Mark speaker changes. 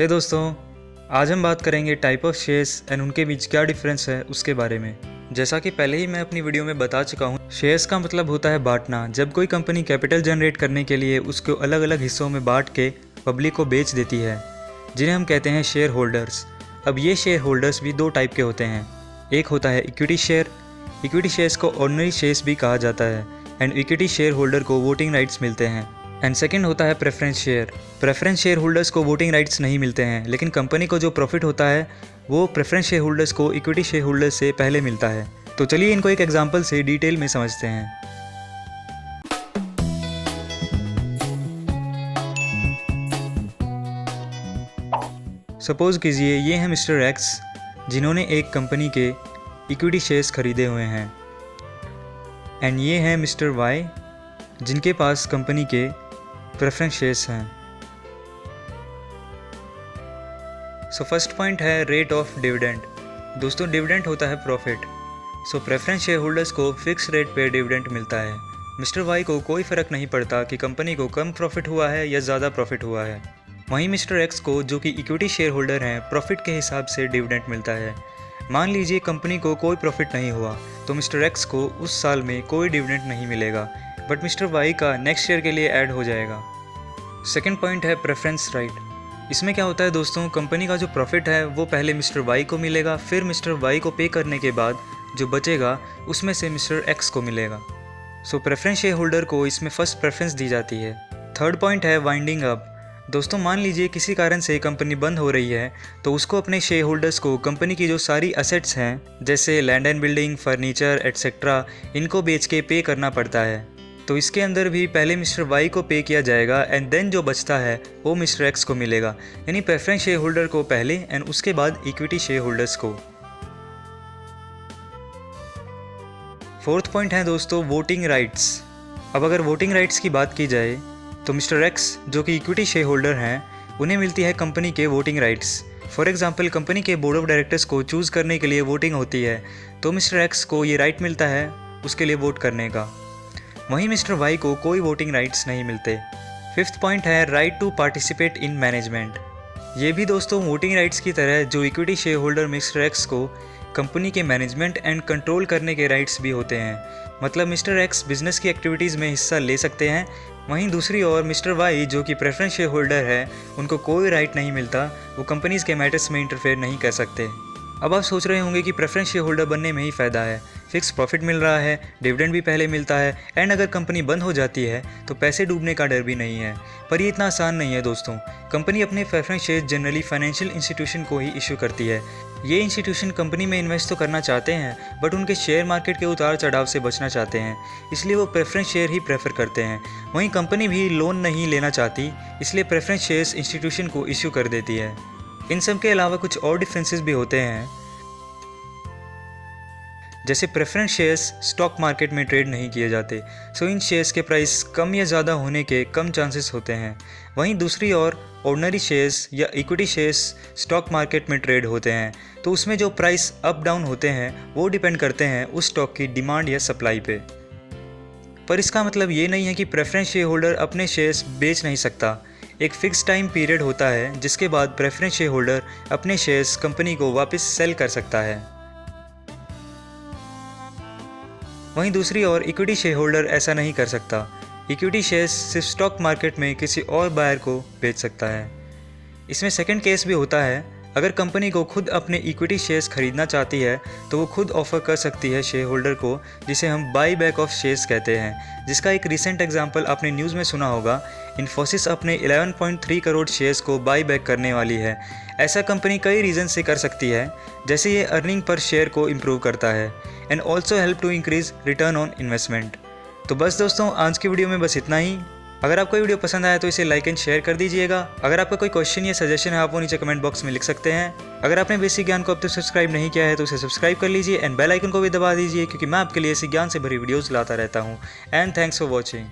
Speaker 1: हे दोस्तों, आज हम बात करेंगे टाइप ऑफ शेयर्स एंड उनके बीच क्या डिफरेंस है उसके बारे में। जैसा कि पहले ही मैं अपनी वीडियो में बता चुका हूँ, शेयर्स का मतलब होता है बांटना। जब कोई कंपनी कैपिटल जनरेट करने के लिए उसको अलग अलग हिस्सों में बांट के पब्लिक को बेच देती है, जिन्हें हम कहते हैं शेयर होल्डर्स। अब ये शेयर होल्डर्स भी दो टाइप के होते हैं। एक होता है इक्विटी शेयर। इक्विटी शेयर्स को ऑर्डिनरी शेयर्स भी कहा जाता है एंड इक्विटी शेयर होल्डर को वोटिंग राइट्स मिलते हैं। एंड सेकंड होता है preference share. Preference share holders को वोटिंग राइट्स नहीं मिलते हैं, लेकिन कंपनी को जो प्रॉफिट होता है वो प्रेफरेंस शेयर होल्डर्स को इक्विटी शेयर होल्डर्स से पहले मिलता है। तो चलिए इनको एक एग्जांपल से डिटेल में समझते हैं। सपोज कीजिए ये हैं मिस्टर एक्स, जिन्होंने एक कंपनी के इक्विटी शेयर्स खरीदे हुए हैं, एंड ये हैं मिस्टर वाई, जिनके पास कंपनी के प्रेफरेंस शेयर्स हैं। सो फर्स्ट पॉइंट है रेट ऑफ डिविडेंड। दोस्तों, डिविडेंड होता है प्रॉफिट। सो प्रेफरेंस शेयर होल्डर्स को फिक्स रेट पे डिविडेंड मिलता है। मिस्टर वाई को कोई फ़र्क नहीं पड़ता कि कंपनी को कम प्रॉफिट हुआ है या ज़्यादा प्रॉफिट हुआ है। वहीं मिस्टर एक्स को, जो कि इक्विटी शेयर होल्डर हैं, प्रॉफिट के हिसाब से डिविडेंड मिलता है। मान लीजिए कंपनी को कोई प्रॉफिट नहीं हुआ तो मिस्टर एक्स को उस साल में कोई डिविडेंड नहीं मिलेगा, बट मिस्टर वाई का नेक्स्ट ईयर के लिए ऐड हो जाएगा। सेकेंड पॉइंट है प्रेफरेंस राइट। इसमें क्या होता है दोस्तों, कंपनी का जो प्रॉफिट है वो पहले मिस्टर वाई को मिलेगा, फिर मिस्टर वाई को पे करने के बाद जो बचेगा उसमें से मिस्टर एक्स को मिलेगा। सो प्रेफरेंस शेयर होल्डर को इसमें फर्स्ट प्रेफरेंस दी जाती है। थर्ड पॉइंट है वाइंडिंग अप। दोस्तों, मान लीजिए किसी कारण से कंपनी बंद हो रही है तो उसको अपने शेयर होल्डर्स को कंपनी की जो सारी असेट्स हैं, जैसे land and building, furniture etcetera, इनको बेच के पे करना पड़ता है। तो इसके अंदर भी पहले मिस्टर वाई को पे किया जाएगा एंड देन जो बचता है वो मिस्टर एक्स को मिलेगा। यानी प्रेफरेंस शेयर होल्डर को पहले एंड उसके बाद इक्विटी शेयर होल्डर्स को। फोर्थ पॉइंट है दोस्तों वोटिंग राइट्स। अब अगर वोटिंग राइट्स की बात की जाए तो मिस्टर एक्स, जो कि इक्विटी शेयर होल्डर हैं, उन्हें मिलती है कंपनी के voting rights. For example, company के बोर्ड ऑफ डायरेक्टर्स को चूज़ करने के लिए वोटिंग होती है, तो मिस्टर एक्स को ये राइट मिलता है उसके लिए वोट करने का। वहीं मिस्टर वाई को कोई वोटिंग राइट्स नहीं मिलते। फिफ्थ पॉइंट है right to participate in management. ये भी दोस्तों वोटिंग राइट्स की तरह जो equity share holder mister X को कंपनी के मैनेजमेंट एंड कंट्रोल करने के राइट्स भी होते हैं। मतलब मिस्टर एक्स बिजनेस की एक्टिविटीज़ में हिस्सा ले सकते हैं, वहीं दूसरी ओर मिस्टर वाई, जो कि प्रेफरेंस शेयर होल्डर है, उनको कोई राइट नहीं मिलता, वो कंपनीज़ के मैटर्स में इंटरफेयर नहीं कर सकते। अब आप सोच रहे होंगे कि प्रेफरेंस शेयर होल्डर बनने में ही फ़ायदा है, फिक्स प्रॉफिट मिल रहा है, डिविडेंड भी पहले मिलता है, एंड अगर कंपनी बंद हो जाती है तो पैसे डूबने का डर भी नहीं है। पर ये इतना आसान नहीं है दोस्तों। कंपनी अपने preference share generally financial institution को ही इशू करती है। ये इंस्टीट्यूशन कंपनी में इन्वेस्ट तो करना चाहते हैं, बट उनके शेयर मार्केट के उतार चढ़ाव से बचना चाहते हैं, इसलिए वो प्रेफरेंस शेयर ही प्रेफर करते हैं। वहीं कंपनी भी लोन नहीं लेना चाहती, इसलिए प्रेफरेंस शेयर्स इंस्टीट्यूशन को इशू कर देती है। इन सब के अलावा कुछ और डिफरेंसेस भी होते हैं, जैसे प्रेफरेंस शेयर्स स्टॉक मार्केट में ट्रेड नहीं किए जाते, सो इन शेयर्स के प्राइस कम या ज़्यादा होने के कम चांसेस होते हैं। वहीं दूसरी ओर ऑर्डिनरी शेयर्स या इक्विटी शेयर्स स्टॉक मार्केट में ट्रेड होते हैं, तो उसमें जो प्राइस अप डाउन होते हैं वो डिपेंड करते हैं उस स्टॉक की डिमांड या सप्लाई पे। पर इसका मतलब ये नहीं है कि प्रेफरेंस शेयर होल्डर अपने शेयर्स बेच नहीं सकता। एक फिक्स टाइम पीरियड होता है जिसके बाद प्रेफरेंस शेयर होल्डर अपने शेयर्स कंपनी को वापस सेल कर सकता है। वहीं दूसरी ओर इक्विटी शेयर होल्डर ऐसा नहीं कर सकता। इक्विटी शेयर्स सिर्फ स्टॉक मार्केट में किसी और बायर को बेच सकता है। इसमें सेकंड केस भी होता है, अगर कंपनी को खुद अपने इक्विटी शेयर्स खरीदना चाहती है तो वो खुद ऑफर कर सकती है शेयर होल्डर को, जिसे हम बाई बैक ऑफ शेयर्स कहते हैं, जिसका एक रिसेंट एग्जांपल आपने न्यूज़ में सुना होगा। इन्फोसिस अपने 11.3 करोड़ शेयर्स को बाई बैक करने वाली है। ऐसा कंपनी कई रीज़न से कर सकती है, जैसे ये अर्निंग पर शेयर को इम्प्रूव करता है and also help to increase return on investment. तो बस दोस्तों, आज की वीडियो में बस इतना ही। अगर आपको वीडियो पसंद आया तो इसे लाइक एंड शेयर कर दीजिएगा। अगर आपका कोई क्वेश्चन या सजेशन है आप वो नीचे कमेंट बॉक्स में लिख सकते हैं। अगर आपने बेसिक ज्ञान को अब तक सब्सक्राइब नहीं किया है तो उसे सब्सक्राइब कर लीजिए एंड बेल आइकन को भी दबा दीजिए, क्योंकि मैं आपके लिए ऐसी ज्ञान से भरी वीडियोज़ लाता रहता हूँ। And thanks for watching.